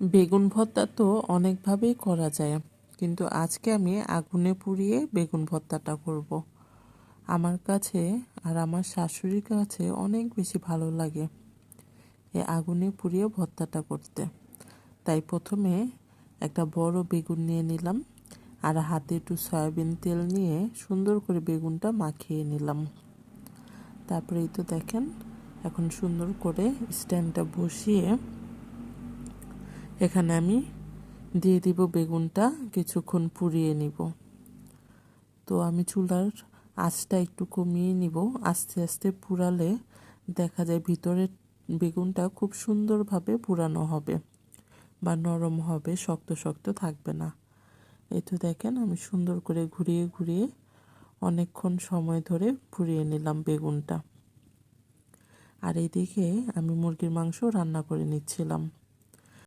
বেগুন ভর্তা তো অনেকভাবেই করা যায়, কিন্তু আজকে আমি আগুনে পুড়িয়ে বেগুন ভর্তাটা করব। আমার কাছে আর আমার শাশুড়ির কাছে অনেক বেশি ভালো লাগে এই আগুনে পুড়িয়ে ভর্তাটা করতে। তাই প্রথমে একটা বড় বেগুন নিয়ে নিলাম, আর হাতে একটু সয়াবিন তেল নিয়ে সুন্দর করে বেগুনটা মাখিয়ে নিলাম। তারপরে এই তো দেখেন, এখন সুন্দর করে স্ট্যান্ডটা বসিয়ে এখানে আমি দিয়ে দিব বেগুনটা, কিছুক্ষণ পুড়িয়ে নিব। তো আমি চুলার আঁচটা একটু কমিয়ে নিব। আস্তে আস্তে পুড়ালে দেখা যায় ভিতরের বেগুনটা খুব সুন্দরভাবে পুরানো হবে বা নরম হবে, শক্ত শক্ত থাকবে না। এই তো দেখেন, আমি সুন্দর করে ঘুরিয়ে ঘুরিয়ে অনেকক্ষণ সময় ধরে পুড়িয়ে নিলাম বেগুনটা। আর এইদিকে আমি মুরগির মাংস রান্না করে নিচ্ছিলাম।